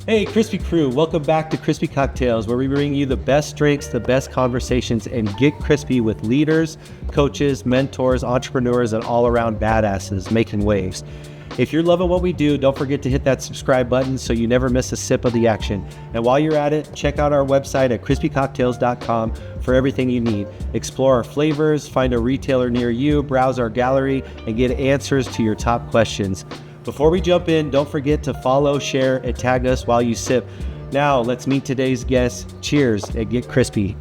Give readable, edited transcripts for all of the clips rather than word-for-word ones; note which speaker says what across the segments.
Speaker 1: Hey, Crispy Crew, welcome back to Crispy Cocktails, where we bring you the best drinks, the best conversations, and get crispy with leaders, coaches, mentors, entrepreneurs, and all-around badasses making waves. If you're loving what we do, don't forget to hit that subscribe button so you never miss a sip of the action. And while you're at it, check out our website at crispycocktails.com for everything you need. Explore our flavors, find a retailer near you, browse our gallery, and get answers to your top questions. Before we jump in, don't forget to follow, share, and tag us while you sip. Now, let's meet today's guests. Cheers and get crispy.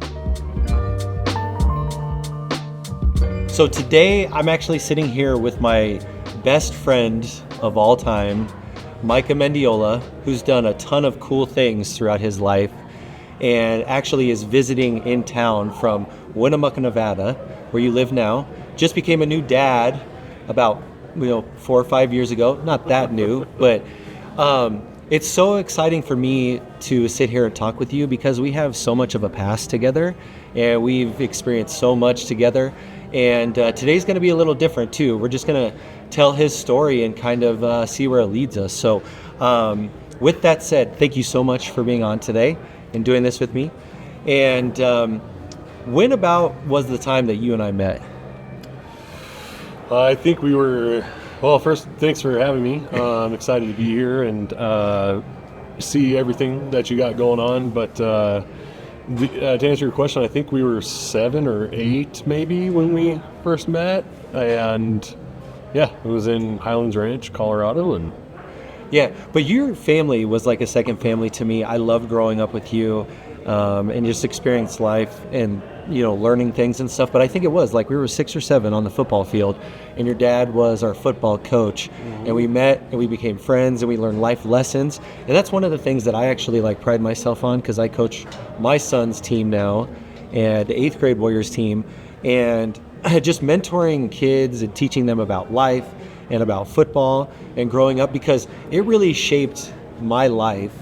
Speaker 1: So today, I'm actually sitting here with my best friend of all time, Micah Mendiola, who's done a ton of cool things throughout his life and actually is visiting in town from Winnemucca, Nevada, where you live now. Just became a new dad about 4 or 5 years ago. Not that new, but it's so exciting for me to sit here and talk with you because we have so much of a past together and we've experienced so much together. And today's going to be a little different too. We're just going to tell his story and kind of see where it leads us. So with that said, thank you so much for being on today and doing this with me. And when about was the time that you and I met?
Speaker 2: I think we were, well, first, thanks for having me. I'm excited to be here and see everything that you got going on. But to answer your question, I think we were 7 or 8 maybe when we first met. And yeah, it was in Highlands Ranch, Colorado. And
Speaker 1: yeah, but your family was like a second family to me. I loved growing up with you and just experienced life and learning things and stuff. But I think it was like we were 6 or 7 on the football field and your dad was our football coach. Mm-hmm. And we met and we became friends and we learned life lessons. And that's one of the things that I actually pride myself on because I coach my son's team now and the 8th grade Warriors team, and just mentoring kids and teaching them about life and about football and growing up, because it really shaped my life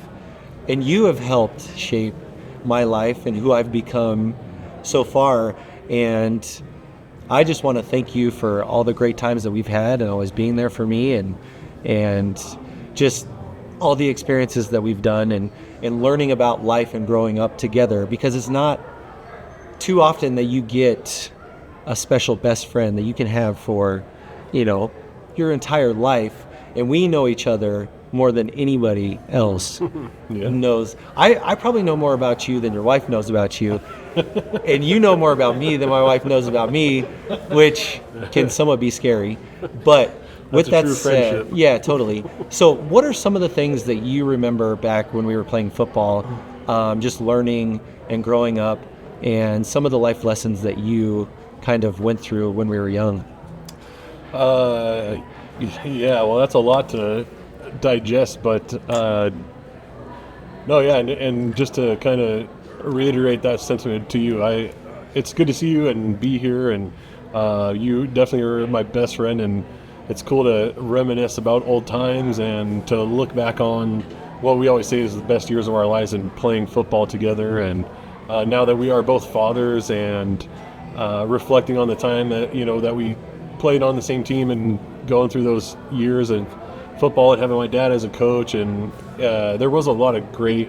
Speaker 1: and you have helped shape my life and who I've become so far. And I just want to thank you for all the great times that we've had and always being there for me and just all the experiences that we've done and learning about life and growing up together, because it's not too often that you get a special best friend that you can have for your entire life. And we know each other more than anybody else knows. I probably know more about you than your wife knows about you. And you know more about me than my wife knows about me, which can somewhat be scary. But with that said, friendship. Yeah, totally. So what are some of the things that you remember back when we were playing football, just learning and growing up, and some of the life lessons that you kind of went through when we were young?
Speaker 2: Yeah, well, that's a lot to digest, but and just to kind of reiterate that sentiment to you, it's good to see you and be here, and you definitely are my best friend, and it's cool to reminisce about old times and to look back on what we always say is the best years of our lives and playing football together. And now that we are both fathers and reflecting on the time that that we played on the same team and going through those years of football and having my dad as a coach, and there was a lot of great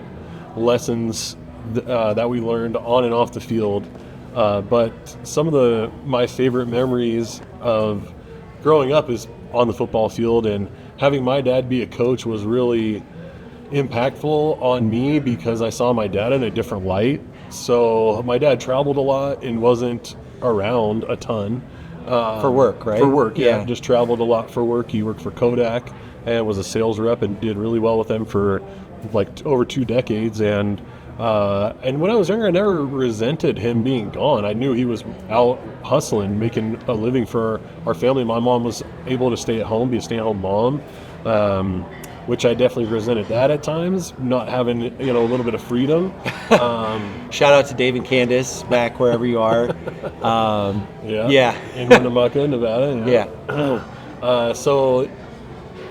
Speaker 2: lessons that we learned on and off the field. But some of my favorite memories of growing up is on the football field, and having my dad be a coach was really impactful on me because I saw my dad in a different light. So my dad traveled a lot and wasn't around a ton.
Speaker 1: For work, right?
Speaker 2: For work, yeah. Just traveled a lot for work. He worked for Kodak and was a sales rep and did really well with them for over 2 decades. And when I was younger, I never resented him being gone. I knew he was out hustling, making a living for our family. My mom was able to stay at home, be a stay-at-home mom, which I definitely resented that at times, not having a little bit of freedom.
Speaker 1: Shout out to Dave and Candace back wherever you are.
Speaker 2: Yeah. In Winnemucca, Nevada.
Speaker 1: Yeah.
Speaker 2: So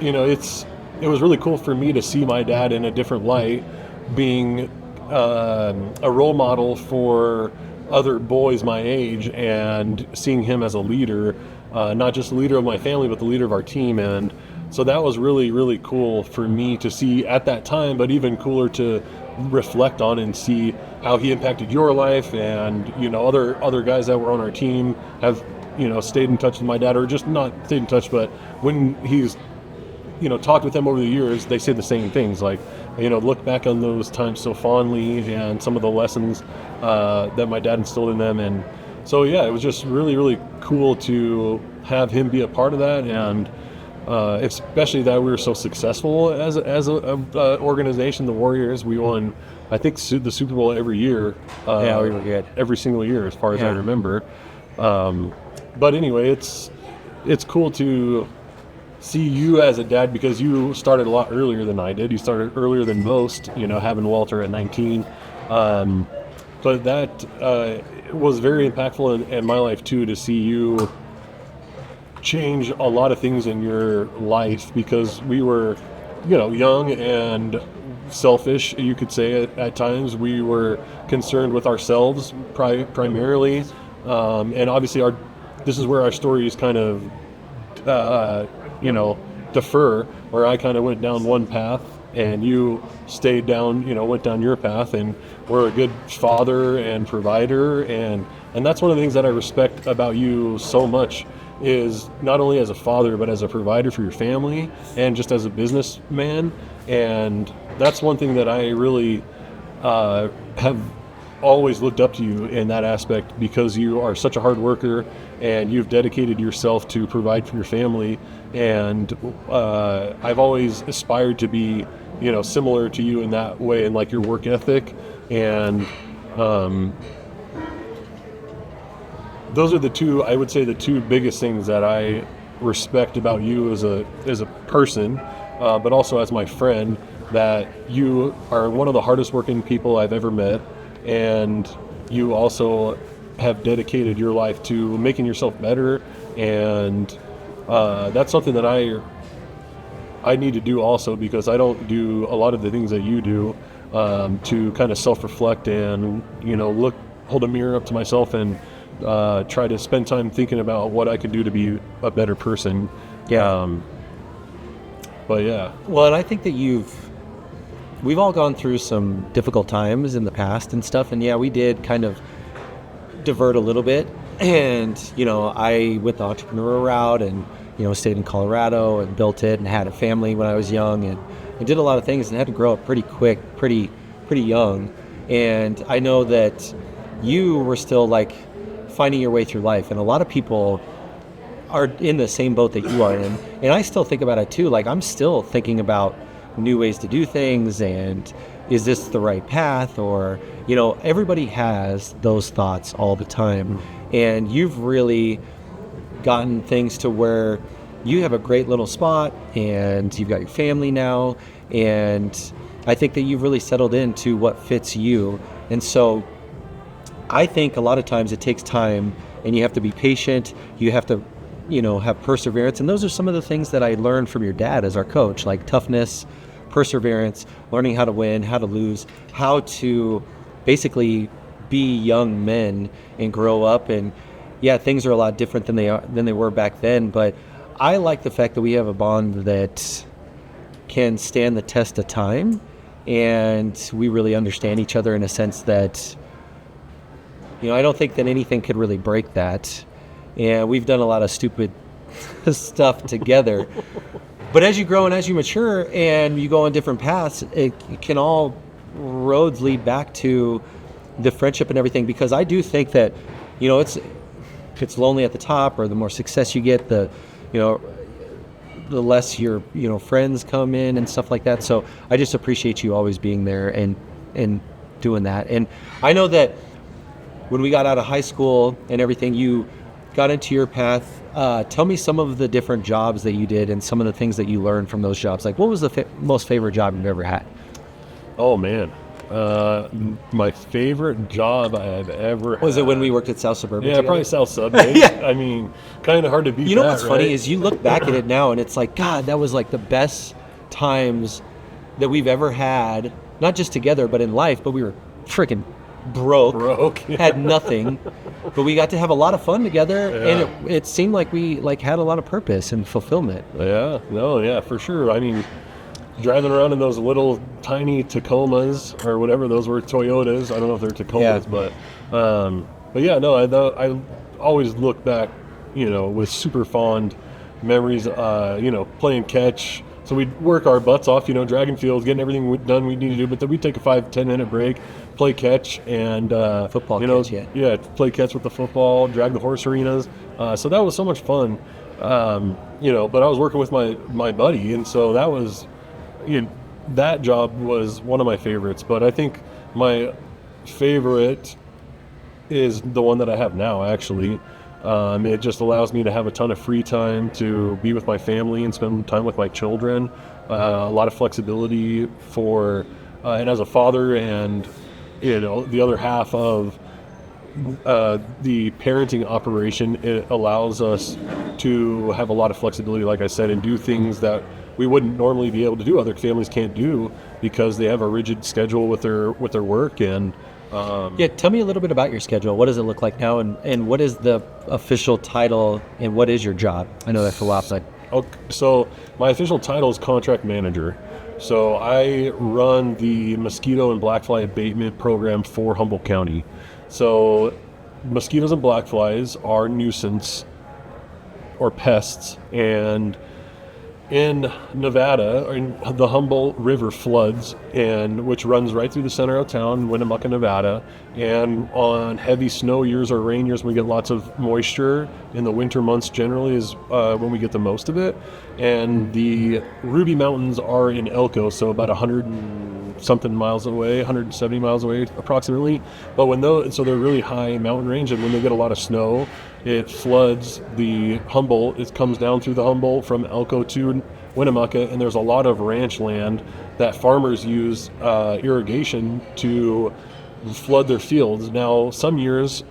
Speaker 2: it was really cool for me to see my dad in a different light, being a role model for other boys my age, and seeing him as a leader, not just the leader of my family, but the leader of our team. And So that was really, really cool for me to see at that time, but even cooler to reflect on and see how he impacted your life. And, other guys that were on our team have, stayed in touch with my dad, or just not stayed in touch, but when he's, talked with them over the years, they say the same things, like, look back on those times so fondly, and some of the lessons that my dad instilled in them. And so, yeah, it was just really, really cool to have him be a part of that. And especially that we were so successful as a organization, the Warriors. We won, I think, the Super Bowl every year.
Speaker 1: Yeah, we were good.
Speaker 2: Every single year, as far as I remember. But anyway, it's cool to see you as a dad, because you started a lot earlier than I did. You started earlier than most, having Walter at 19. But that was very impactful in my life too, to see you change a lot of things in your life, because we were, young and selfish, you could say at times. We were concerned with ourselves primarily, and obviously this is where our stories kind of defer, where I kind of went down one path and you stayed down, went down your path, and were a good father and provider, and that's one of the things that I respect about you so much, is not only as a father, but as a provider for your family, and just as a businessman. And that's one thing that I really have always looked up to you in that aspect, because you are such a hard worker, and you've dedicated yourself to provide for your family. And I've always aspired to be, similar to you in that way, and like your work ethic. And those are the two biggest things that I respect about you as a person, but also as my friend, that you are one of the hardest working people I've ever met. And you also have dedicated your life to making yourself better. And that's something that I need to do also, because I don't do a lot of the things that you do, to kind of self-reflect and, hold a mirror up to myself and try to spend time thinking about what I could do to be a better person.
Speaker 1: Yeah.
Speaker 2: But yeah.
Speaker 1: Well, and I think that we've all gone through some difficult times in the past and stuff. And yeah, we did kind of divert a little bit. And, I went the entrepreneur route, and, stayed in Colorado and built it, and had a family when I was young, and did a lot of things, and had to grow up pretty quick, pretty young. And I know that you were still like finding your way through life. And a lot of people are in the same boat that you are in. And I still think about it too. Like, I'm still thinking about new ways to do things, and is this the right path? Or, everybody has those thoughts all the time. And you've really gotten things to where you have a great little spot, and you've got your family now. And I think that you've really settled into what fits you. And so I think a lot of times it takes time, and you have to be patient. You have to, have perseverance. And those are some of the things that I learned from your dad as our coach, like toughness, perseverance, learning how to win, how to lose, how to basically be young men and grow up. And yeah, things are a lot different than they were back then. But I like the fact that we have a bond that can stand the test of time, and we really understand each other in a sense that, I don't think that anything could really break that. And we've done a lot of stupid stuff together. But as you grow and as you mature and you go on different paths, it can all roads lead back to the friendship and everything. Because I do think that, it's lonely at the top, or the more success you get, the less your friends come in and stuff like that. So I just appreciate you always being there and doing that. And I know that when we got out of high school and everything, you got into your path. Tell me some of the different jobs that you did and some of the things that you learned from those jobs. Like, what was the most favorite job you've ever had?
Speaker 2: Oh man, my favorite job I've ever had.
Speaker 1: Was it when we worked at South Suburban?
Speaker 2: Yeah,
Speaker 1: together?
Speaker 2: probably South Suburban.
Speaker 1: Yeah.
Speaker 2: I mean, kind of hard to beat.
Speaker 1: You know
Speaker 2: that,
Speaker 1: what's
Speaker 2: right?
Speaker 1: funny is you look back at it now, and it's like, God, that was like the best times that we've ever had, not just together, but in life. But we were freaking broke, had nothing, but we got to have a lot of fun together, and it seemed like we had a lot of purpose and fulfillment.
Speaker 2: Yeah, for sure. I mean, driving around in those little tiny Tacomas or whatever those were, Toyotas. I don't know if they're Tacomas, but yeah, no, I always look back, with super fond memories. Playing catch. So we'd work our butts off, dragging fields, getting everything done we need to do, but then we'd take a 5-10 minute break, play catch, and
Speaker 1: football catch,
Speaker 2: play catch with the football, drag the horse arenas. So that was so much fun. But I was working with my buddy, and so that was, that job was one of my favorites. But I think my favorite is the one that I have now, actually. It just allows me to have a ton of free time to be with my family and spend time with my children. A lot of flexibility and as a father, and the other half of the parenting operation, it allows us to have a lot of flexibility, like I said, and do things that we wouldn't normally be able to do. Other families can't do because they have a rigid schedule with their work. And
Speaker 1: tell me a little bit about your schedule. What does it look like now, and what is the official title, and what is your job? I know that's a lot, but...
Speaker 2: Okay, so my official title is contract manager. So I run the mosquito and blackfly abatement program for Humboldt County. So mosquitoes and blackflies are nuisance or pests, and in Nevada, in the Humboldt River floods, and which runs right through the center of town, Winnemucca, Nevada. And on heavy snow years or rain years, we get lots of moisture. In the winter months, generally, is when we get the most of it. And the Ruby Mountains are in Elko, so about 100 and something miles away, 170 miles away approximately. But so they're really high mountain range, and when they get a lot of snow, it floods the Humboldt. It comes down through the Humboldt from Elko to Winnemucca, and there's a lot of ranch land that farmers use irrigation to flood their fields. Now, some years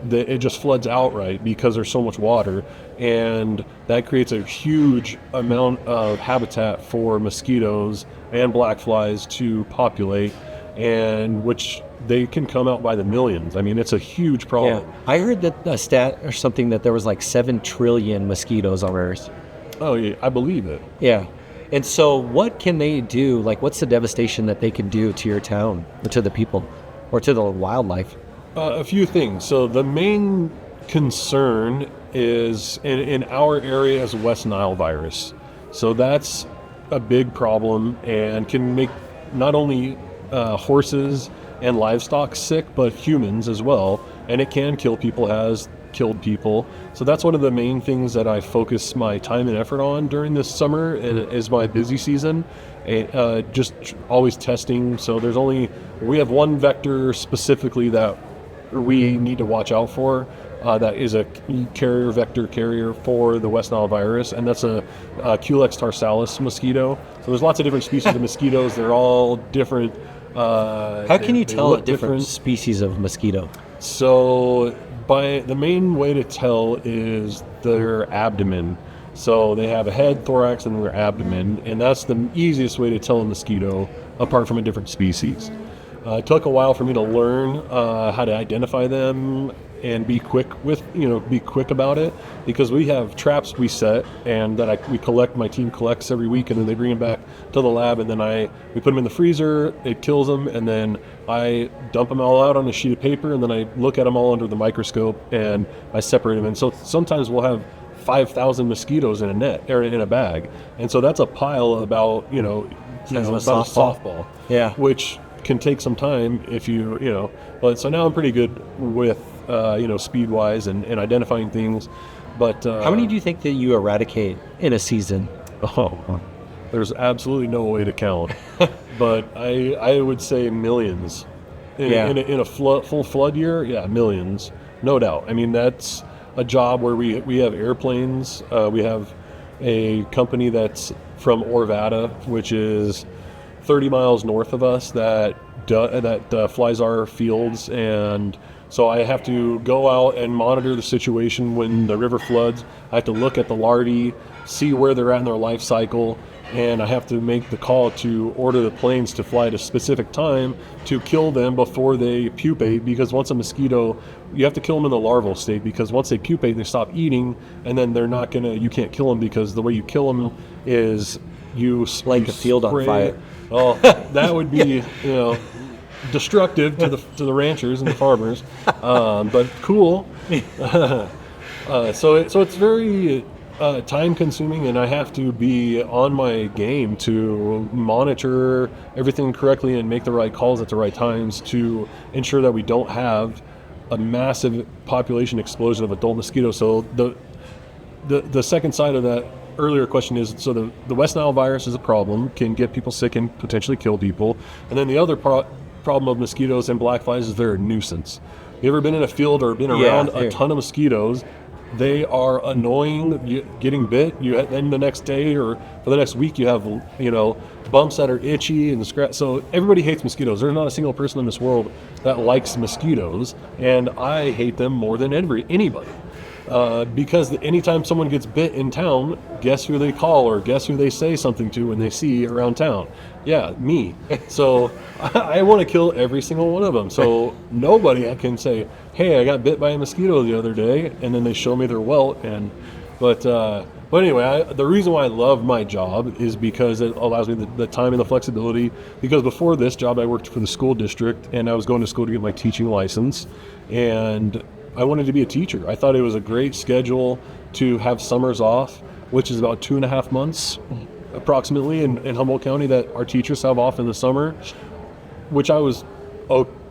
Speaker 2: it just floods outright because there's so much water, and that creates a huge amount of habitat for mosquitoes and blackflies to populate, and which they can come out by the millions. I mean, it's a huge problem.
Speaker 1: Yeah. I heard that a stat or something that there was like 7 trillion mosquitoes on Earth.
Speaker 2: Oh, yeah, I believe it.
Speaker 1: Yeah. And so what can they do? Like, what's the devastation that they can do to your town or to the people or to the wildlife?
Speaker 2: A few things. So the main concern is in our area is West Nile virus. So that's a big problem and can make not only horses and livestock sick, but humans as well. And it can kill people, has killed people. So that's one of the main things that I focus my time and effort on during this summer, is my busy season. Just always testing. So we have one vector specifically that we need to watch out for. That is a vector carrier for the West Nile virus, and that's a Culex tarsalis mosquito. So there's lots of different species of mosquitoes. They're all different.
Speaker 1: How can you tell a different species of mosquito?
Speaker 2: So the main way to tell is their abdomen. So they have a head, thorax, and their abdomen, and that's the easiest way to tell a mosquito apart from a different species. It took a while for me to learn how to identify them and be quick about it, because we have traps we set and that my team collects every week, and then they bring them back to the lab, and then we put them in the freezer, it kills them, and then I dump them all out on a sheet of paper, and then I look at them all under the microscope and I separate them. And so sometimes we'll have 5,000 mosquitoes in a net or in a bag, and so that's a pile about
Speaker 1: a
Speaker 2: softball.
Speaker 1: Yeah,
Speaker 2: which can take some time but so now I'm pretty good with speed wise and identifying things. But
Speaker 1: how many do you think that you eradicate in a season?
Speaker 2: There's absolutely no way to count, but I would say millions. In a full flood year, millions, no doubt. I mean, that's a job where we have airplanes. We have a company that's from Orvada, which is 30 miles north of us, that flies our fields, and so I have to go out and monitor the situation when the river floods. I have to look at the larvae, see where they're at in their life cycle, and I have to make the call to order the planes to fly at a specific time to kill them before they pupate, because once a mosquito, you have to kill them in the larval state, because once they pupate, they stop eating, and then you can't kill them, because the way you kill them is you
Speaker 1: Like a field on fire.
Speaker 2: Oh, that would be, destructive to the ranchers and the farmers, but cool. So it's very time consuming, and I have to be on my game to monitor everything correctly and make the right calls at the right times to ensure that we don't have a massive population explosion of adult mosquitoes. So the second side of that earlier question is, so the West Nile virus is a problem, can get people sick and potentially kill people. And then the other problem of mosquitoes and black flies is they're a nuisance. You ever been in a field or been around a ton of mosquitoes? They are annoying. Getting bit, then the next day or for the next week you have bumps that are itchy and scratch. So everybody hates mosquitoes. There's not a single person in this world that likes mosquitoes, and I hate them more than anybody. Because anytime someone gets bit in town, guess who they call or guess who they say something to when they see around town? Yeah, me. So I want to kill every single one of them. So nobody can say, hey, I got bit by a mosquito the other day, and then they show me their welt. But anyway, the reason why I love my job is because it allows me the time and the flexibility. Because before this job, I worked for the school district, and I was going to school to get my teaching license, and I wanted to be a teacher. I thought it was a great schedule to have summers off, which is about 2.5 months approximately in Humboldt County that our teachers have off in the summer, which I was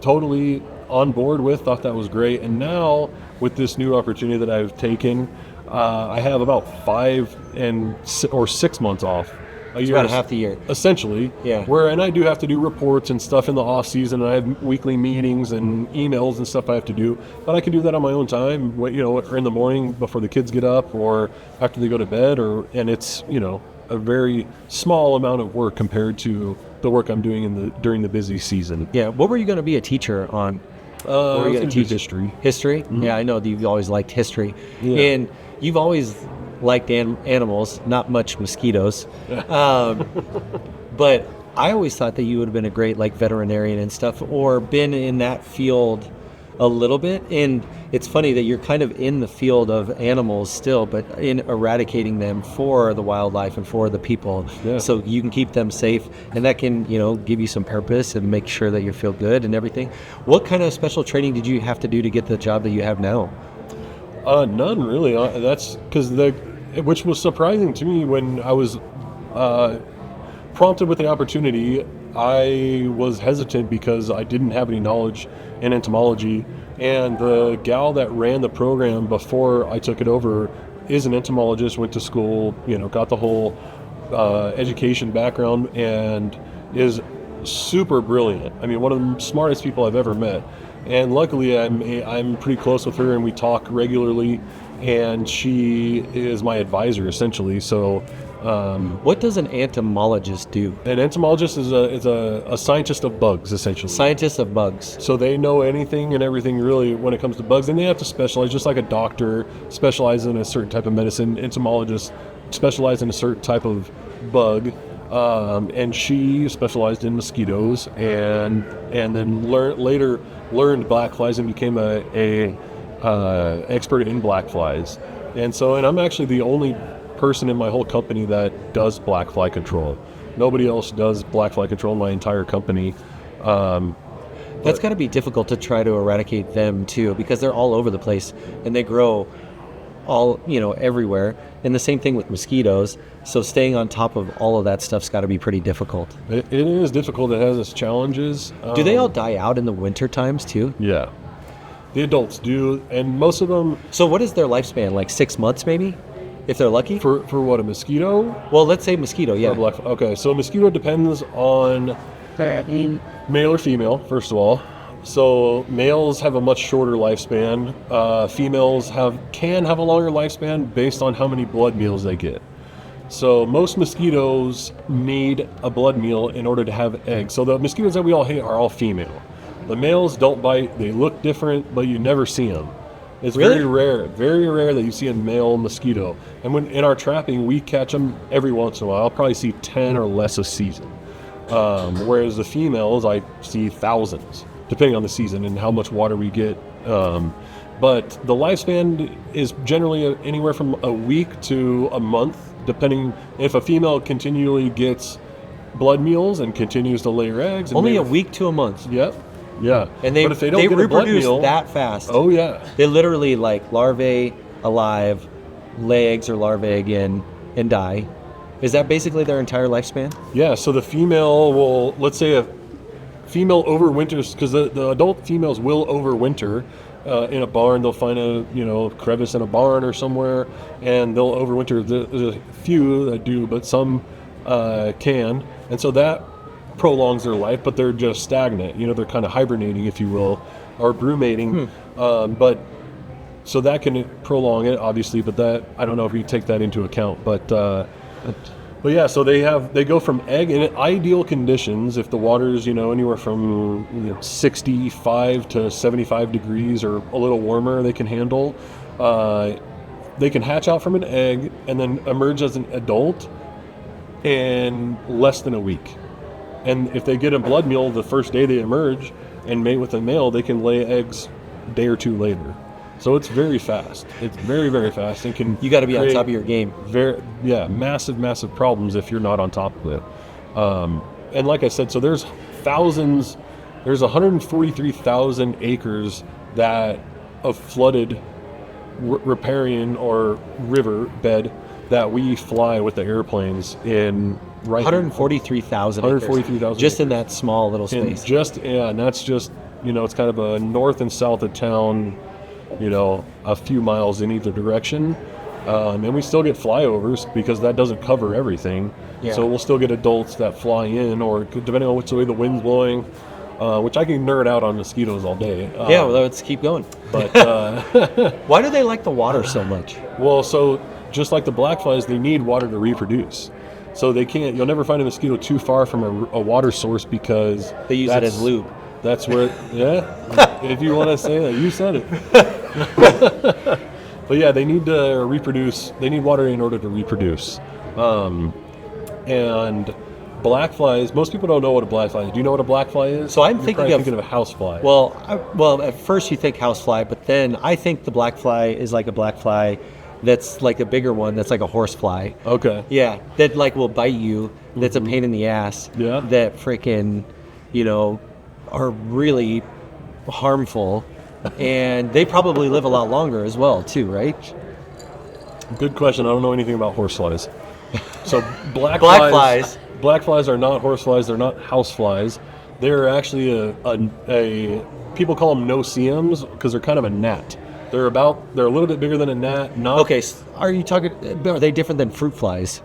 Speaker 2: totally on board with, thought that was great. And now with this new opportunity that I've taken, I have about 5 or 6 months off.
Speaker 1: It's about half the year.
Speaker 2: Essentially.
Speaker 1: Yeah.
Speaker 2: And I do have to do reports and stuff in the off season, and I have weekly meetings and emails and stuff I have to do. But I can do that on my own time, or in the morning before the kids get up or after they go to bed, and it's, a very small amount of work compared to the work I'm doing during the busy season.
Speaker 1: Yeah. What were you going to be a teacher on?
Speaker 2: What were you going to teach? History.
Speaker 1: History? Mm-hmm. Yeah, I know that you've always liked history.
Speaker 2: Yeah.
Speaker 1: And you've always liked animals, not much mosquitoes. But I always thought that you would have been a great veterinarian and stuff, or been in that field a little bit. And it's funny that you're kind of in the field of animals still, but in eradicating them for the wildlife and for the people.
Speaker 2: Yeah.
Speaker 1: So you can keep them safe, and that can, give you some purpose and make sure that you feel good and everything. What kind of special training did you have to do to get the job that you have now?
Speaker 2: None really. That's because which was surprising to me when I was prompted with the opportunity. I was hesitant because I didn't have any knowledge in entomology, and the gal that ran the program before I took it over is an entomologist, went to school, got the whole education background, and is super brilliant. I mean, one of the smartest people I've ever met. And luckily, I'm pretty close with her, and we talk regularly. And she is my advisor essentially. So,
Speaker 1: what does an entomologist do?
Speaker 2: An entomologist is a scientist of bugs, essentially.
Speaker 1: Scientist of bugs.
Speaker 2: So they know anything and everything really when it comes to bugs, and they have to specialize, just like a doctor specializes in a certain type of medicine. Entomologists specialize in a certain type of bug. And she specialized in mosquitoes, and then later learned black flies and became a expert in black flies. And I'm actually the only person in my whole company that does black fly control. Nobody else does black fly control in my entire company.
Speaker 1: That's got to be difficult to try to eradicate them too, because they're all over the place and they grow all everywhere. And the same thing with mosquitoes. So staying on top of all of that stuff's got to be pretty difficult.
Speaker 2: It is difficult. It has its challenges.
Speaker 1: Do they all die out in the winter times too?
Speaker 2: Yeah, the adults do, and most of them.
Speaker 1: So what is their lifespan? Like 6 months, maybe, if they're lucky.
Speaker 2: For what, a mosquito?
Speaker 1: Well, let's say mosquito. Yeah.
Speaker 2: Okay, so mosquito depends on male or female, first of all. So males have a much shorter lifespan. Females can have a longer lifespan based on how many blood meals they get. So most mosquitoes need a blood meal in order to have eggs. So the mosquitoes that we all hate are all female. The males don't bite. They look different, but you never see them. It's
Speaker 1: Really?
Speaker 2: very rare that you see a male mosquito. And when in our trapping, we catch them every once in a while. I'll probably see 10 or less a season. Whereas the females, I see thousands, depending on the season and how much water we get. But the lifespan is generally anywhere from a week to a month, depending if a female continually gets blood meals and continues to lay her eggs. And
Speaker 1: Only a week to a month.
Speaker 2: Yep. Yeah.
Speaker 1: And they,
Speaker 2: but if they don't
Speaker 1: they
Speaker 2: get a blood
Speaker 1: reproduce
Speaker 2: meal,
Speaker 1: that fast.
Speaker 2: oh yeah.
Speaker 1: They literally like larvae alive, lay eggs or larvae again, and die. Is that basically their entire lifespan?
Speaker 2: Yeah, so the female will, let's say a female overwinters, because the adult females will overwinter in a barn. They'll find a crevice in a barn or somewhere, and they'll overwinter. There's a few that do, but some can, and so that prolongs their life, but they're just stagnant. They're kind of hibernating, if you will, or brumating. But so that can prolong it, obviously. But that I don't know if you take that into account. But yeah, so they go from egg in ideal conditions. If the water's anywhere from 65 to 75 degrees or a little warmer, they can handle. They can hatch out from an egg and then emerge as an adult in less than a week. And if they get a blood meal the first day they emerge and mate with a male, they can lay eggs a day or two later. So it's very fast. It's very, very fast. And
Speaker 1: You got to be on top of your game.
Speaker 2: Massive problems if you're not on top of it. And like I said, so there's 143,000 acres that of flooded riparian or river bed that we fly with the airplanes in. Right,
Speaker 1: 143,000
Speaker 2: 143,000
Speaker 1: just in that small little space.
Speaker 2: And that's just it's kind of a north and south of town, a few miles in either direction, and we still get flyovers because that doesn't cover everything.
Speaker 1: Yeah.
Speaker 2: So we'll still get adults that fly in, or depending on which way the wind's blowing, which I can nerd out on mosquitoes all day.
Speaker 1: Well, let's keep going.
Speaker 2: But
Speaker 1: Why do they like the water so much?
Speaker 2: well, so just like the black flies, they need water to reproduce. So you'll never find a mosquito too far from a water source because
Speaker 1: They use it as lube.
Speaker 2: That's where, if you want to say that, you said it. But yeah, they need to reproduce. They need water in order to reproduce. And black flies, most people don't know what a black fly is. Do you know what a black fly is?
Speaker 1: So I'm
Speaker 2: You're
Speaker 1: thinking
Speaker 2: probably thinking of a house fly.
Speaker 1: Well, at first you think housefly, but then I think the black fly is like a black fly that's like a bigger one that's like a horsefly.
Speaker 2: Okay.
Speaker 1: Yeah, that like will bite you. That's a pain in the ass.
Speaker 2: Yeah.
Speaker 1: That freaking, are really harmful, and they probably live a lot longer as well too, right?
Speaker 2: Good question. I don't know anything about horseflies. So black
Speaker 1: flies.
Speaker 2: Black flies are not horseflies. They're not house flies. They're actually a people call them no-see-ums because they're kind of a gnat. They're a little bit bigger than a gnat.
Speaker 1: Okay, are they different than fruit flies?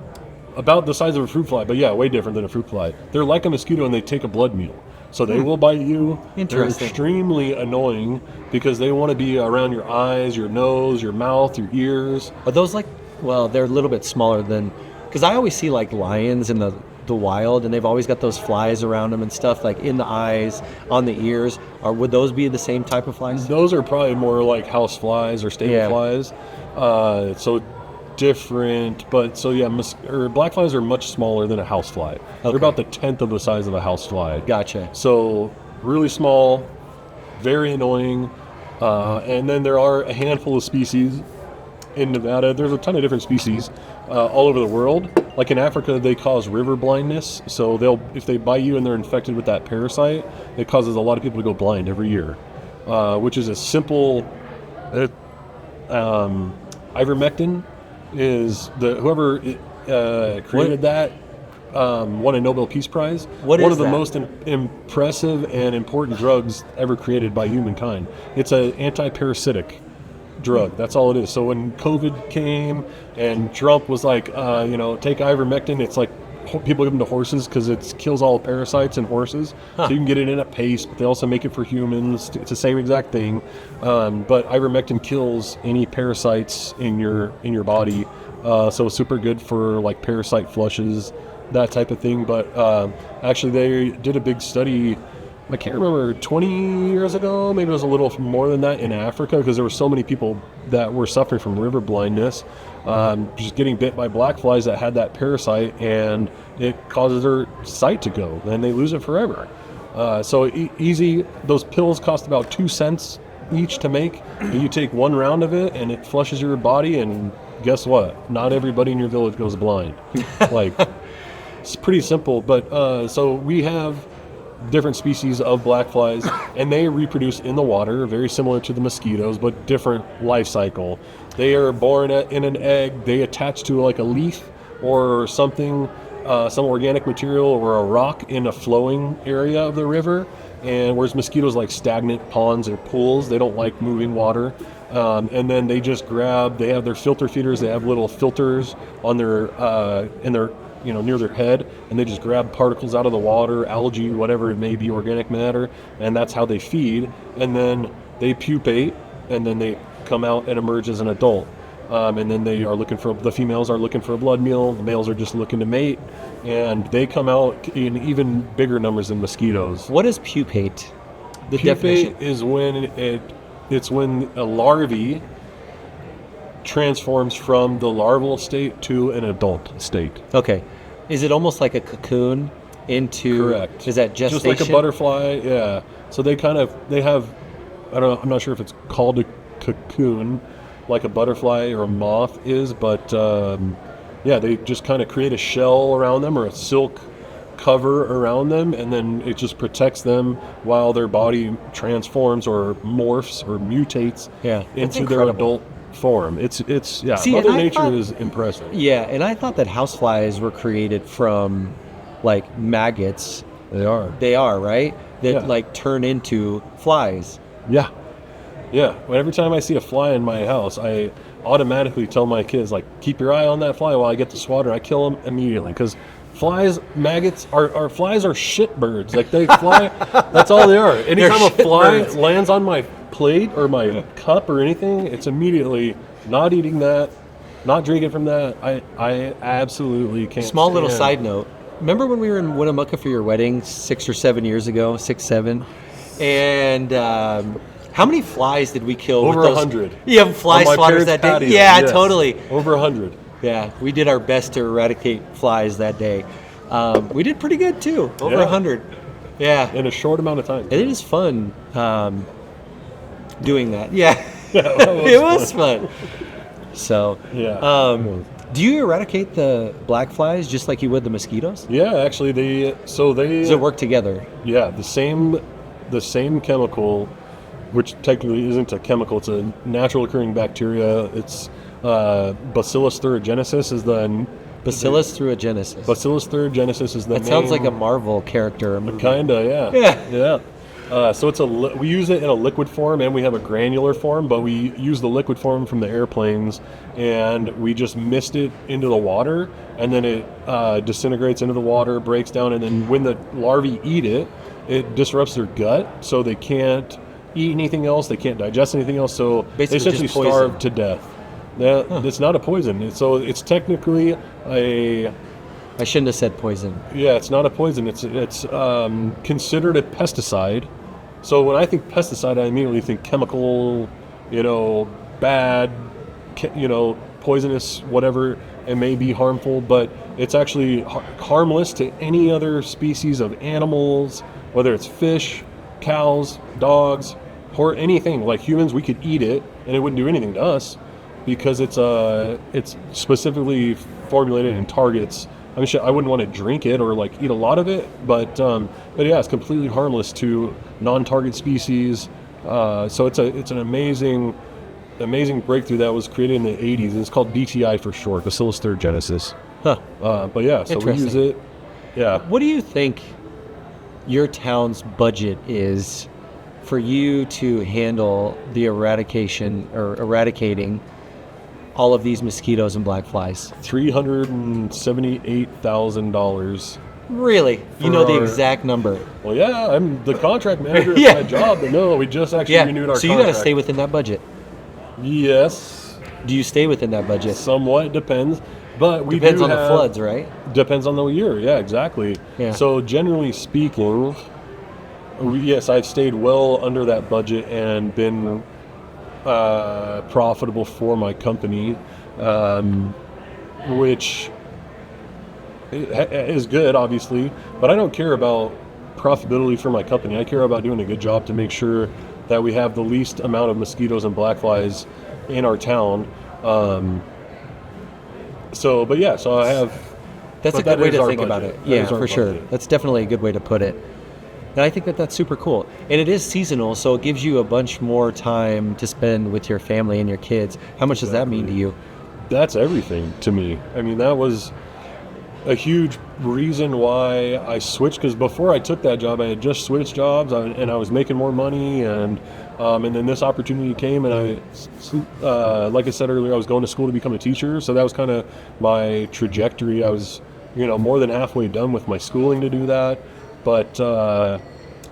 Speaker 2: About the size of a fruit fly, but yeah, way different than a fruit fly. They're like a mosquito and they take a blood meal. So they will bite you.
Speaker 1: Interesting.
Speaker 2: They're extremely annoying because they want to be around your eyes, your nose, your mouth, your ears.
Speaker 1: Are those they're a little bit smaller than, because I always see like lions in the wild, and they've always got those flies around them and stuff, like in the eyes, on the ears. Would those be the same type of flies?
Speaker 2: Those are probably more like house flies or stable flies. So different, but so yeah, black flies are much smaller than a house fly. They're about the 10th of the size of a house fly.
Speaker 1: Gotcha.
Speaker 2: So really small, very annoying, and then there are a handful of species in Nevada. There's a ton of different species all over the world. Like in Africa, they cause river blindness. So if they bite you and they're infected with that parasite, it causes a lot of people to go blind every year, which is a simple. Ivermectin is whoever created that won a Nobel Peace Prize. One of the most impressive and important drugs ever created by humankind. It's an anti-parasitic drug. That's all it is. So when COVID came and Trump was like, take ivermectin, it's like people give them to horses because it kills all parasites in horses. So you can get it in a paste, but they also make it for humans. It's the same exact thing. But ivermectin kills any parasites in your body. So it's super good for like parasite flushes, that type of thing. But actually they did a big study I can't remember, 20 years ago, maybe it was a little more than that, in Africa, because there were so many people that were suffering from river blindness, just getting bit by black flies that had that parasite, and it causes their sight to go, and they lose it forever. So easy, those pills cost about 2 cents each to make. You take one round of it, and it flushes your body, and guess what? Not everybody in your village goes blind. Like, it's pretty simple, but so we have different species of black flies, and they reproduce in the water, very similar to the mosquitoes, but different life cycle. They are born in an egg. They attach to like a leaf or something, some organic material or a rock in a flowing area of the river. And whereas mosquitoes like stagnant ponds or pools, they don't like moving water. And then they just grab, they have their filter feeders, they have little filters on their, in their, near their head, and they just grab particles out of the water, algae, whatever it may be, organic matter, and that's how they feed. And then they pupate, and then they come out and emerge as an adult. And then the females are looking for a blood meal, the males are just looking to mate, and they come out in even bigger numbers than mosquitoes.
Speaker 1: What is pupate? The
Speaker 2: Pupate
Speaker 1: definition
Speaker 2: is when a larvae transforms from the larval state to an adult state.
Speaker 1: Okay. Is it almost like a cocoon into?
Speaker 2: Correct.
Speaker 1: Is that gestation?
Speaker 2: Just like a butterfly, yeah. So they have, I don't know, I'm not sure if it's called a cocoon like a butterfly or a moth is, but they just kind of create a shell around them or a silk cover around them, and then it just protects them while their body transforms or morphs or mutates into their adult form. It's
Speaker 1: See,
Speaker 2: Mother Nature is impressive.
Speaker 1: Yeah, and I thought that houseflies were created from like maggots.
Speaker 2: They are.
Speaker 1: They are, right? That like turn into flies.
Speaker 2: Yeah. Well, every time I see a fly in my house, I automatically tell my kids, like, keep your eye on that fly while I get the swatter. I kill them immediately, because maggots are shit birds. Like, they fly. That's all they are. Anytime a fly lands on my plate or my cup or anything, it's immediately not eating that, not drinking from that. I absolutely can't.
Speaker 1: Small little side note. Remember when we were in Winnemucca for your wedding 6 or 7 years ago? 6, 7, and how many flies did we kill?
Speaker 2: Over 100.
Speaker 1: Yeah, fly swatters that day.
Speaker 2: Patio,
Speaker 1: Yeah,
Speaker 2: yes.
Speaker 1: Totally.
Speaker 2: Over 100.
Speaker 1: Yeah, we did our best to eradicate flies that day. We did pretty good too. Over 100. Yeah.
Speaker 2: In a short amount of time.
Speaker 1: And it is fun doing that. Yeah.
Speaker 2: It
Speaker 1: was fun. So, do you eradicate the black flies just like you would the mosquitoes?
Speaker 2: Yeah, actually,
Speaker 1: Does it work together?
Speaker 2: Yeah, the same chemical, which technically isn't a chemical, it's a natural occurring bacteria. It's Bacillus thuringiensis is the
Speaker 1: Bacillus thuringiensis.
Speaker 2: Bacillus thuringiensis is the
Speaker 1: That sounds like a Marvel character.
Speaker 2: Kinda, yeah. Yeah. So we use it in a liquid form, and we have a granular form, but we use the liquid form from the airplanes, and we just mist it into the water, and then it disintegrates into the water, breaks down, and then when the larvae eat it, it disrupts their gut, so they can't eat anything else, they can't digest anything else, so
Speaker 1: basically
Speaker 2: they essentially starve to death. It's not a poison, so it's technically a...
Speaker 1: I shouldn't have said poison.
Speaker 2: Yeah, it's not a poison. It's considered a pesticide. So when I think pesticide, I immediately think chemical, bad, poisonous, whatever. It may be harmful, but it's actually harmless to any other species of animals, whether it's fish, cows, dogs, or anything. Like humans, we could eat it, and it wouldn't do anything to us because it's specifically formulated and targets. I mean, I wouldn't want to drink it or like eat a lot of it, but yeah, it's completely harmless to non-target species. So it's an amazing breakthrough that was created in the 80s. It's called BTI for short, Bacillus thuringiensis. But yeah, so we use it. Yeah.
Speaker 1: What do you think your town's budget is for you to handle the eradicating all of these mosquitoes and black flies?
Speaker 2: $378,000.
Speaker 1: Really? You know the exact number?
Speaker 2: Well, yeah, I'm the contract manager. It's my job, but no, we just actually renewed our contract.
Speaker 1: So you got to stay within that budget.
Speaker 2: Yes.
Speaker 1: Do you stay within that budget?
Speaker 2: Somewhat, depends. But we
Speaker 1: depends on the floods, right?
Speaker 2: Depends on the year. Yeah, exactly.
Speaker 1: Yeah.
Speaker 2: So generally speaking, Yes, I've stayed well under that budget and been profitable for my company, which is good, obviously. But I don't care about profitability for my company. I care about doing a good job to make sure that we have the least amount of mosquitoes and black flies in our town. So I have.
Speaker 1: That's a
Speaker 2: But
Speaker 1: good
Speaker 2: that
Speaker 1: way
Speaker 2: is
Speaker 1: to
Speaker 2: our
Speaker 1: think about
Speaker 2: budget.
Speaker 1: it.
Speaker 2: That
Speaker 1: Yeah,
Speaker 2: is our
Speaker 1: for sure.
Speaker 2: budget.
Speaker 1: That's definitely a good way to put it. And I think that that's super cool. And it is seasonal, so it gives you a bunch more time to spend with your family and your kids. How much does that mean to you?
Speaker 2: That's everything to me. I mean, that was a huge reason why I switched, because before I took that job, I had just switched jobs and I was making more money, and then this opportunity came, and like I said earlier, I was going to school to become a teacher, so that was kind of my trajectory. I was, more than halfway done with my schooling to do that, but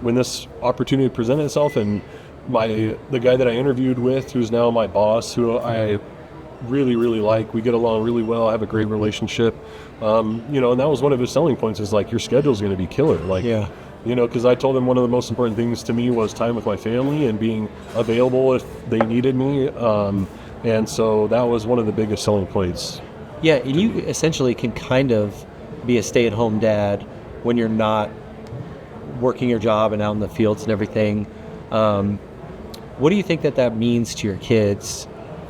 Speaker 2: when this opportunity presented itself, and the guy that I interviewed with, who's now my boss, who I really, really like. We get along really well. I have a great relationship. And that was one of his selling points, is like, your schedule's going to be killer. Like,
Speaker 1: Yeah.
Speaker 2: because I told him one of the most important things to me was time with my family and being available if they needed me. And so that was one of the biggest selling points.
Speaker 1: Yeah, and you essentially can kind of be a stay-at-home dad when you're not working your job and out in the fields and everything. What do you think that means to your kids?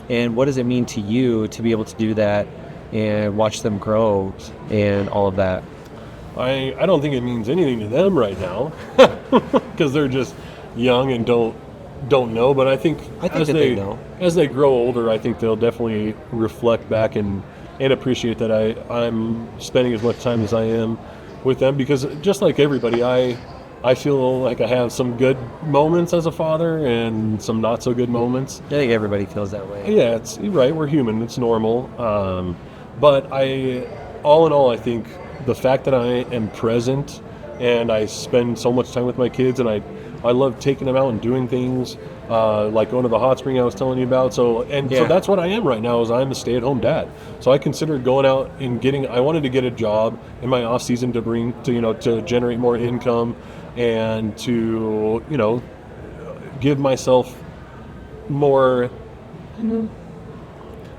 Speaker 1: And what does it mean to you to be able to do that and watch them grow and all of that?
Speaker 2: I don't think it means anything to them right now because they're just young and don't know. But I think
Speaker 1: they know.
Speaker 2: As they grow older, I think they'll definitely reflect back and appreciate that I'm spending as much time as I am with them, because just like everybody, I feel like I have some good moments as a father and some not so good moments.
Speaker 1: I think everybody feels that way.
Speaker 2: Yeah, you're right. We're human. It's normal. But all in all, I think the fact that I am present and I spend so much time with my kids, and I love taking them out and doing things, like going to the hot spring I was telling you about. So that's what I am right now, is I'm a stay-at-home dad. So I considered going out and I wanted to get a job in my off season to generate more income and to, give myself more.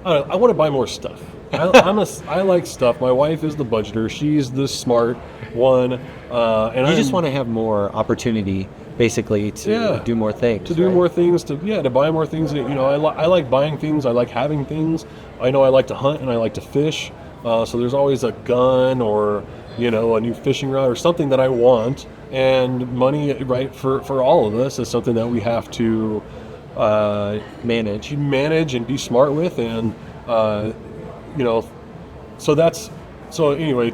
Speaker 2: I want to buy more stuff. I like stuff. My wife is the budgeter. She's the smart one. And
Speaker 1: you just want to have more opportunity, basically, to do more things.
Speaker 2: To do more things, to buy more things. I like buying things. I like having things. I know I like to hunt and I like to fish. So there's always a gun or, a new fishing rod or something that I want. And money, right, for all of us is something that we have to manage and be smart with. And, so anyway,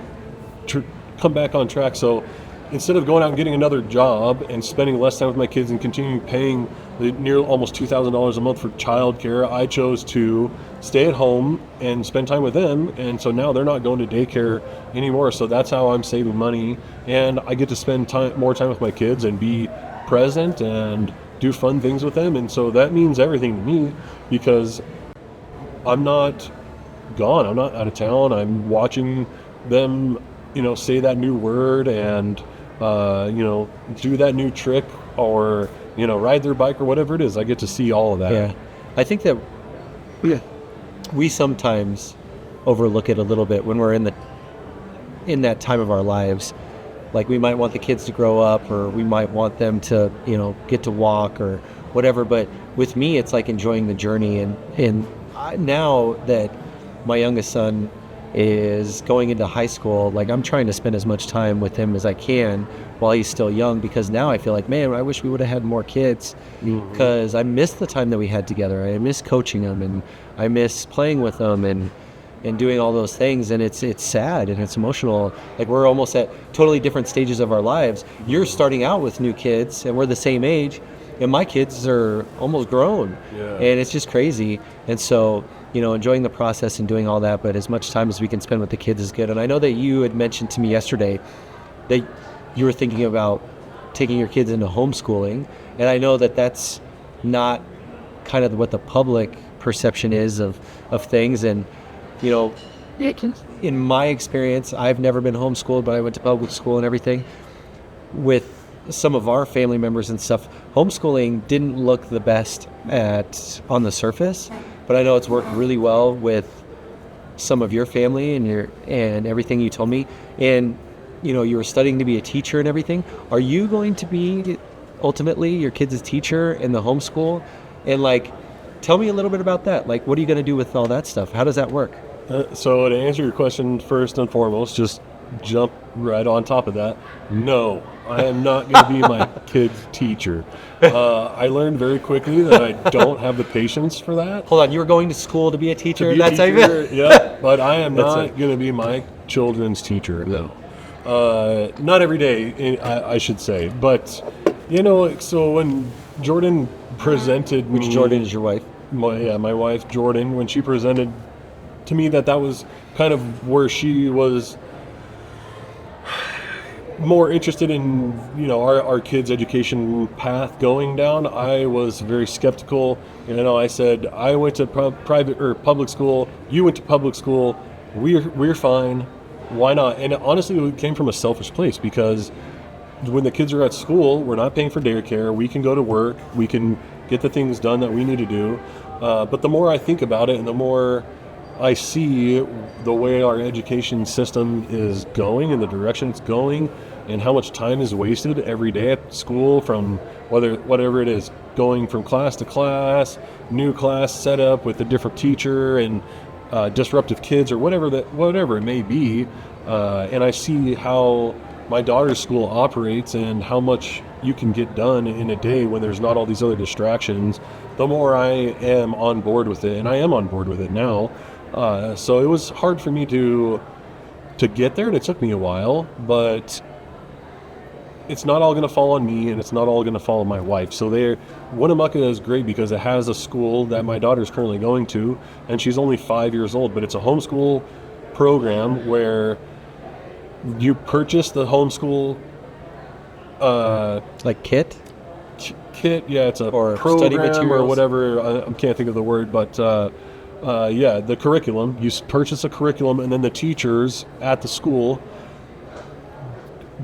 Speaker 2: come back on track. So instead of going out and getting another job and spending less time with my kids and continuing paying near almost $2,000 a month for childcare, I chose to stay at home and spend time with them. And so now they're not going to daycare anymore. So that's how I'm saving money, and I get to spend more time with my kids and be present and do fun things with them. And so that means everything to me, because I'm not gone. I'm not out of town. I'm watching them, say that new word and, do that new trick, or, ride their bike or whatever it is. I get to see all of that.
Speaker 1: Yeah. I think that we sometimes overlook it a little bit when we're in that time of our lives. Like, we might want the kids to grow up, or we might want them to, get to walk or whatever. But with me, it's like enjoying the journey. And now that my youngest son is going into high school, like, I'm trying to spend as much time with him as I can while he's still young, because now I feel like, man, I wish we would have had more kids, because I miss the time that we had together. I miss coaching them, and I miss playing with them and doing all those things. And it's sad and it's emotional. Like, we're almost at totally different stages of our lives. You're starting out with new kids, and we're the same age, and my kids are almost grown.
Speaker 2: Yeah.
Speaker 1: And it's just crazy. And so, enjoying the process and doing all that, but as much time as we can spend with the kids is good. And I know that you had mentioned to me yesterday that you were thinking about taking your kids into homeschooling, and I know that that's not kind of what the public perception is of things. And in my experience, I've never been homeschooled, but I went to public school and everything. With some of our family members and stuff, homeschooling didn't look the best on the surface, but I know it's worked really well with some of your family and everything you told me. And you were studying to be a teacher and everything. Are you going to be ultimately your kid's teacher in the homeschool? And like, tell me a little bit about that. Like, what are you going to do with all that stuff? How does that work?
Speaker 2: So to answer your question, first and foremost, just jump right on top of that. No, I am not going to be my kid's teacher. I learned very quickly that I don't have the patience for that.
Speaker 1: Hold on, you were going to school to be a teacher?
Speaker 2: That's yeah, but I am not going to be my children's teacher. No. Not every day, I should say. But, so when Jordan presented
Speaker 1: Which Jordan is your wife?
Speaker 2: My wife, Jordan, when she presented to me that was kind of where she was more interested in, our kids' education path going down, I was very skeptical. I said, I went to private or public school. You went to public school. We're fine. Why not? And honestly, it came from a selfish place, because when the kids are at school, we're not paying for daycare. We can go to work. We can get the things done that we need to do. But the more I think about it, and the more I see the way our education system is going and the direction it's going, and how much time is wasted every day at school, from whatever it is, going from class to class, new class setup with a different teacher, and disruptive kids, or whatever it may be. And I see how my daughter's school operates and how much you can get done in a day when there's not all these other distractions, the more I am on board with it, and I am on board with it now. So it was hard for me to get there, and it took me a while, but it's not all going to fall on me, and it's not all going to fall on my wife. So Winnemucca is great because it has a school that my daughter's currently going to, and she's only 5 years old, but it's a homeschool program where you purchase the homeschool
Speaker 1: like kit,
Speaker 2: yeah, it's a
Speaker 1: or
Speaker 2: program
Speaker 1: study materials
Speaker 2: or whatever. I can't think of the word, but yeah, the curriculum. You purchase a curriculum, and then the teachers at the school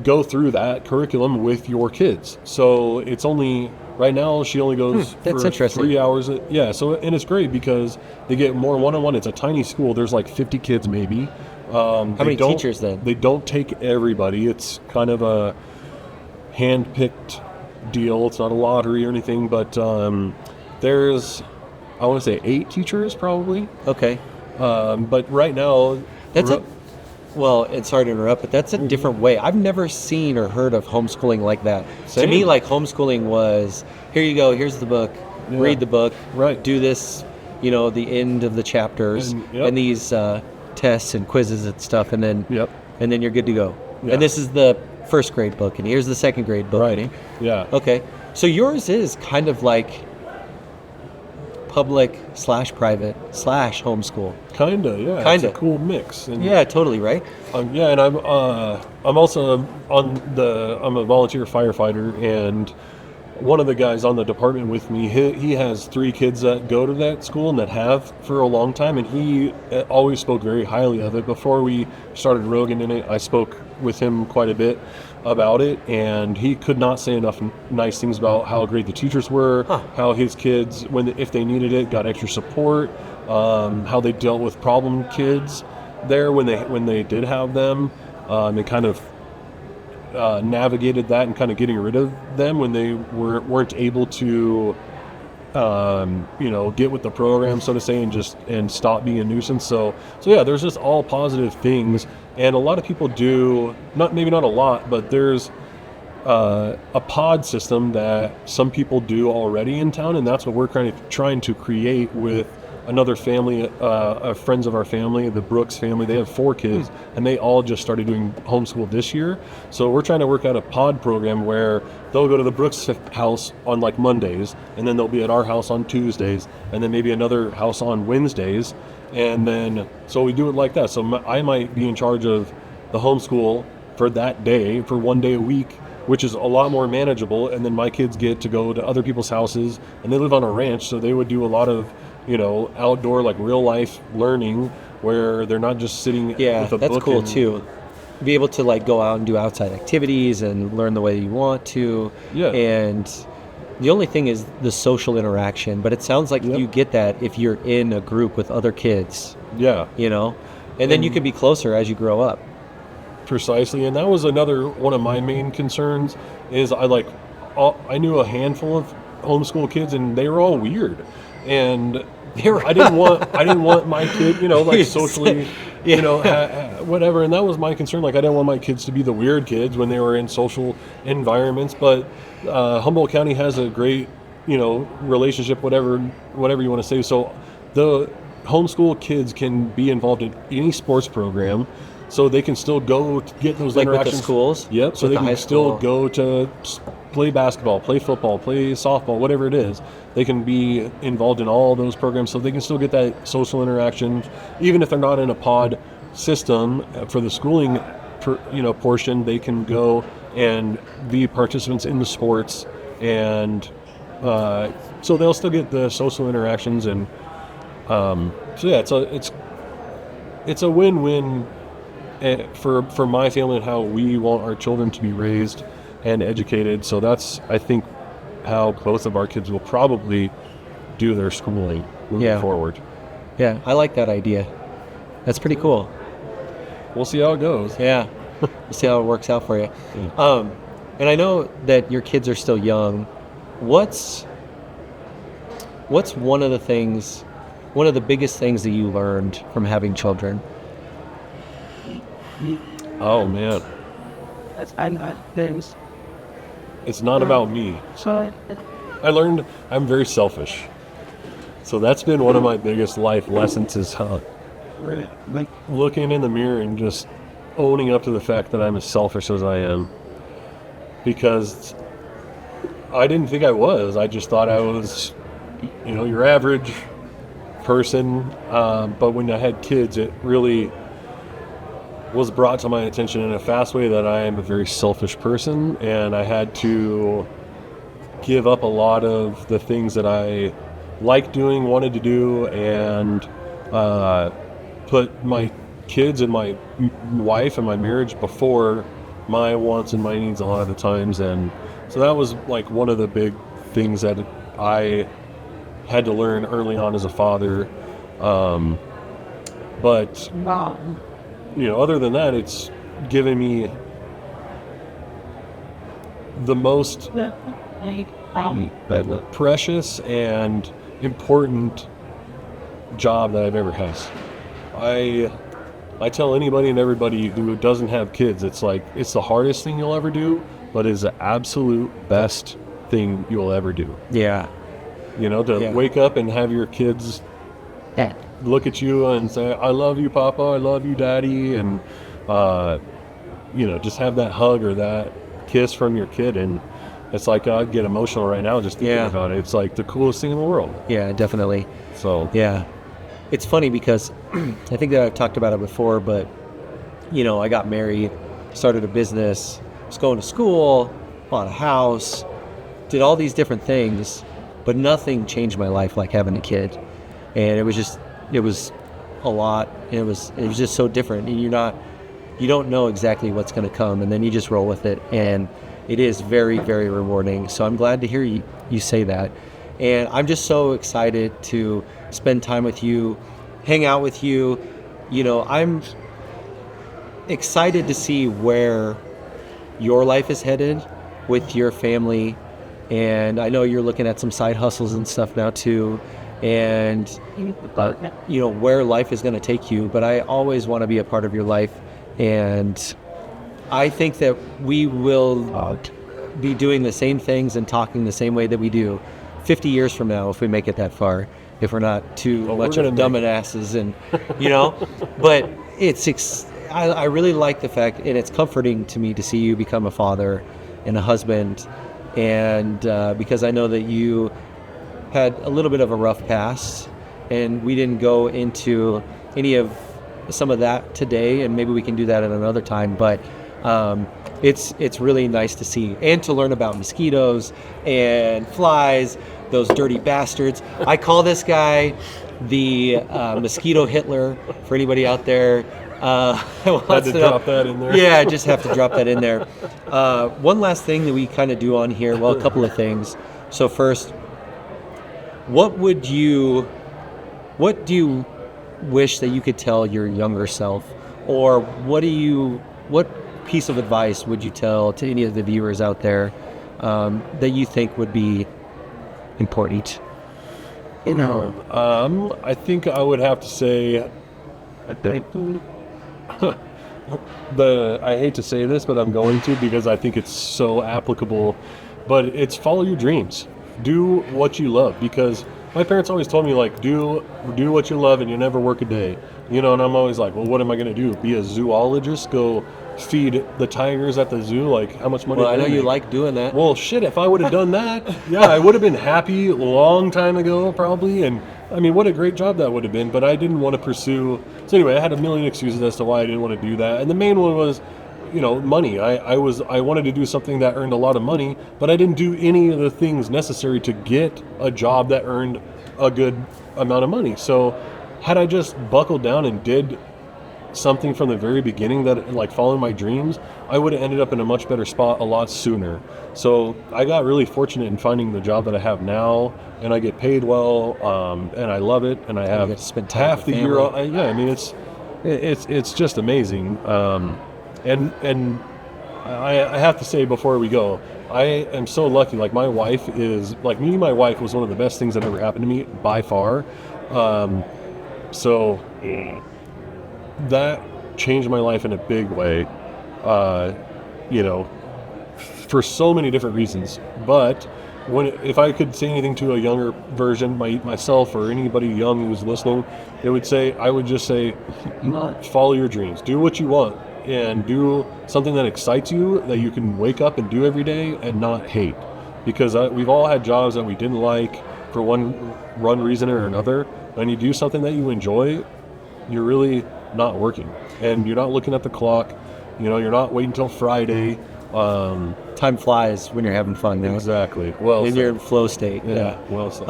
Speaker 2: go through that curriculum with your kids. So it's only right now she only goes
Speaker 1: that's
Speaker 2: for
Speaker 1: interesting.
Speaker 2: 3 hours. Yeah, so and it's great because they get more one-on-one. It's a tiny school. There's like 50 kids maybe.
Speaker 1: How many teachers then?
Speaker 2: They don't take everybody. It's kind of a hand-picked deal. It's not a lottery or anything, but there's, I want to say 8 teachers probably.
Speaker 1: Okay.
Speaker 2: But right now,
Speaker 1: well, and sorry to interrupt, but that's a different way. I've never seen or heard of homeschooling like that.
Speaker 2: Same.
Speaker 1: To me, like, homeschooling was, here you go, here's the book, read the book,
Speaker 2: right,
Speaker 1: do this, the end of the chapters, and these tests and quizzes and stuff, and then you're good to go.
Speaker 2: Yeah.
Speaker 1: And this is the first grade book, and here's the second grade book.
Speaker 2: Right. Yeah.
Speaker 1: Okay. So yours is kind of like public/private/ homeschool.
Speaker 2: Kinda, yeah.
Speaker 1: Kinda.
Speaker 2: It's a cool mix. And,
Speaker 1: yeah, totally, right?
Speaker 2: yeah, and I'm also I'm a volunteer firefighter, and one of the guys on the department with me, he has 3 kids that go to that school and that have for a long time, and he always spoke very highly of it. Before we started Rogan in it, I spoke with him quite a bit about it, and he could not say enough nice things about how great the teachers were, how his kids, if they needed it, got extra support, how they dealt with problem kids there when they did have them, and kind of navigated that and kind of getting rid of them when they weren't able to get with the program, so to say, and stop being a nuisance. So yeah, there's just all positive things, and a lot of people do maybe not a lot, but there's a pod system that some people do already in town, and that's what we're trying to create with another family, friends of our family, the Brooks family. They have 4 kids, and they all just started doing homeschool this year. So we're trying to work out a pod program where they'll go to the Brooks house on like Mondays, and then they'll be at our house on Tuesdays, and then maybe another house on Wednesdays. And then, so we do it like that. So I might be in charge of the homeschool for that day, for 1 day a week, which is a lot more manageable. And then my kids get to go to other people's houses, and they live on a ranch, so they would do a lot of outdoor, like real life learning, where they're not just sitting with a book.
Speaker 1: Yeah, that's cool too. be able to like go out and do outside activities and learn the way you want to.
Speaker 2: Yeah.
Speaker 1: And the only thing is the social interaction, but it sounds like you get that if you're in a group with other kids.
Speaker 2: Yeah.
Speaker 1: You know, and then you can be closer as you grow up.
Speaker 2: Precisely. And that was another one of my main concerns is I knew a handful of homeschool kids and they were all weird. And I didn't want my kid, like socially, whatever. And that was my concern. Like, I didn't want my kids to be the weird kids when they were in social environments. But Humboldt County has a great, relationship, whatever you want to say. So the homeschool kids can be involved in any sports program. So they can still go to get those
Speaker 1: like
Speaker 2: interactions.
Speaker 1: With the schools?
Speaker 2: Yep. So
Speaker 1: With
Speaker 2: they
Speaker 1: the
Speaker 2: can still go to play basketball, play football, play softball, whatever it is. They can be involved in all those programs, so they can still get that social interaction, even if they're not in a pod system for the schooling, portion. They can go and be participants in the sports, and so they'll still get the social interactions. And so yeah, it's a win-win. For my family and how we want our children to be raised and educated. So that's, I think, how both of our kids will probably do their schooling moving forward.
Speaker 1: Yeah, I like that idea. That's pretty cool.
Speaker 2: We'll see how it goes.
Speaker 1: Yeah, we'll see how it works out for you. And I know that your kids are still young. What's one of the biggest things that you learned from having children?
Speaker 2: Oh man, it's not about me. I learned I'm very selfish. So that's been one of my biggest life lessons is looking in the mirror and just owning up to the fact that I'm as selfish as I am. Because I didn't think I was. I just thought I was, your average person. But when I had kids, it really was brought to my attention in a fast way that I am a very selfish person, and I had to give up a lot of the things that I liked doing, wanted to do, and put my kids and my wife and my marriage before my wants and my needs a lot of the times. And so that was like one of the big things that I had to learn early on as a father. But other than that, it's given me the most precious and important job that I've ever had. I tell anybody and everybody who doesn't have kids, it's like, it's the hardest thing you'll ever do, but it's the absolute best thing you'll ever do.
Speaker 1: Yeah.
Speaker 2: Wake up and have your kids look at you and say, I love you, Papa, I love you, Daddy, and just have that hug or that kiss from your kid. And it's like, I'd get emotional right now just thinking about it. It's like the coolest thing in the world.
Speaker 1: Yeah, definitely.
Speaker 2: So
Speaker 1: yeah, it's funny because I think that I've talked about it before, but I got married, started a business, was going to school, bought a house, did all these different things, but nothing changed my life like having a kid. And it was a lot, and it was just so different. And you don't know exactly what's going to come, and then you just roll with it, and it is very, very rewarding. So I'm glad to hear you say that. And I'm just so excited to spend time with you, hang out with you. I'm excited to see where your life is headed with your family. And I know you're looking at some side hustles and stuff now too. And, where life is going to take you. But I always want to be a part of your life. And I think that we will be doing the same things and talking the same way that we do 50 years from now, if we make it that far, if we're not too much of dumbasses. And, but I really like the fact, and it's comforting to me to see you become a father and a husband. And because I know that you had a little bit of a rough past, and we didn't go into any of some of that today, and maybe we can do that at another time. But it's really nice to see and to learn about mosquitoes and flies, those dirty bastards. I call this guy the mosquito Hitler for anybody out there.
Speaker 2: Had to drop that in there.
Speaker 1: Yeah, I just have to drop that in there. One last thing that we kind of do on here. Well, a couple of things. So first, what do you wish that you could tell your younger self, or what piece of advice would you tell to any of the viewers out there that you think would be important?
Speaker 2: I think I would have to say, I hate to say this, but I'm going to, because I think it's so applicable, but it's follow your dreams. Do what you love, because my parents always told me, like, do what you love and you never work a day. And I'm always like, well, what am I going to do? Be a zoologist? Go feed the tigers at the zoo? Like, how much money?
Speaker 1: Well, I know you like doing that.
Speaker 2: Well, shit, if I would have done that, yeah, I would have been happy a long time ago, probably. And I mean, what a great job that would have been, but I didn't want to pursue. So anyway, I had a million excuses as to why I didn't want to do that. And the main one was, money. I wanted to do something that earned a lot of money, but I didn't do any of the things necessary to get a job that earned a good amount of money. So had I just buckled down and did something from the very beginning, that like following my dreams, I would have ended up in a much better spot a lot sooner. So I got really fortunate in finding the job that I have now, and I get paid well, and I love it, and I have
Speaker 1: get to spend time
Speaker 2: half
Speaker 1: with
Speaker 2: the year.
Speaker 1: family.
Speaker 2: I mean, it's just amazing. And I have to say before we go, I am so lucky. Like, my wife is, like, meeting my wife was one of the best things that ever happened to me by far. So that changed my life in a big way, for so many different reasons. But if I could say anything to a younger version, myself or anybody young who's listening, I would just say, follow your dreams, do what you want, and do something that excites you, that you can wake up and do every day and not hate. Because we've all had jobs that we didn't like for one reason or another. When you do something that you enjoy, you're really not working, and you're not looking at the clock. You're not waiting until Friday.
Speaker 1: Time flies when you're having fun.
Speaker 2: Exactly. Well,
Speaker 1: in your flow state.
Speaker 2: Yeah. Well said.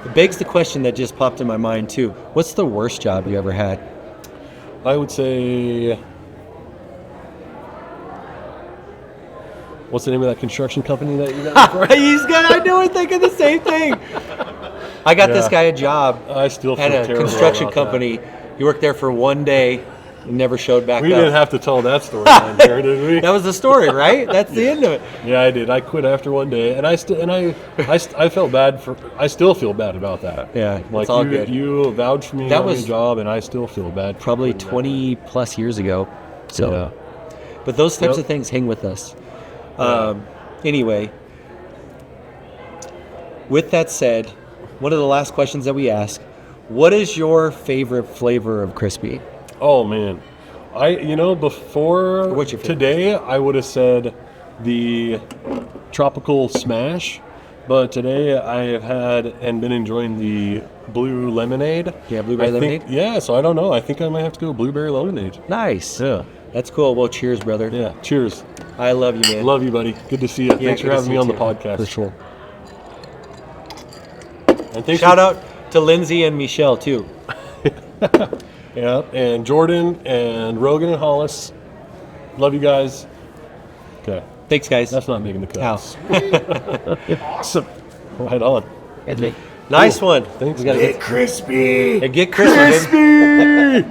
Speaker 1: It begs the question that just popped in my mind too. What's the worst job you ever had?
Speaker 2: I would say, what's the name of that construction company that you got for?
Speaker 1: I knew I'm thinking the same thing. I got this guy a job
Speaker 2: I still feel
Speaker 1: at a
Speaker 2: terrible
Speaker 1: construction
Speaker 2: about
Speaker 1: company. He worked there for one day and never showed back
Speaker 2: that. We
Speaker 1: up.
Speaker 2: didn't have to tell that story on there, did we?
Speaker 1: That was the story, right? That's the end of it.
Speaker 2: Yeah, I did. I quit after one day, and I felt bad I still feel bad about that.
Speaker 1: Yeah,
Speaker 2: like,
Speaker 1: it's all good.
Speaker 2: You vouched for me
Speaker 1: That
Speaker 2: on
Speaker 1: was
Speaker 2: your job, and I still feel bad.
Speaker 1: Probably 20 plus years ago. So,
Speaker 2: yeah.
Speaker 1: But those types of things hang with us. Anyway, with that said, one of the last questions that we ask: what is your favorite flavor of crispy?
Speaker 2: Oh man, before
Speaker 1: What's your favorite?
Speaker 2: Today I would have said the tropical smash, but today I have had and been enjoying the blue lemonade.
Speaker 1: Yeah, blueberry lemonade?
Speaker 2: Yeah, so I don't know. I think I might have to go blueberry lemonade.
Speaker 1: Nice.
Speaker 2: Yeah.
Speaker 1: That's cool. Well, cheers, brother.
Speaker 2: Yeah. Cheers.
Speaker 1: I love you, man.
Speaker 2: Love you, buddy. Good to see you. Thanks
Speaker 1: good
Speaker 2: for
Speaker 1: to
Speaker 2: having
Speaker 1: see
Speaker 2: me
Speaker 1: you
Speaker 2: on the
Speaker 1: too.
Speaker 2: podcast.
Speaker 1: For sure.
Speaker 2: And thanks
Speaker 1: Shout out to Lindsay and Michelle, too.
Speaker 2: Yeah, and Jordan and Rogan and Hollis. Love you guys. Okay.
Speaker 1: Thanks, guys.
Speaker 2: That's not making the cut.
Speaker 1: House.
Speaker 2: Awesome. Right on.
Speaker 1: Nice one.
Speaker 2: Thanks.
Speaker 1: We gotta
Speaker 2: Get
Speaker 1: get
Speaker 2: crispy.
Speaker 1: crispy. Get crispy.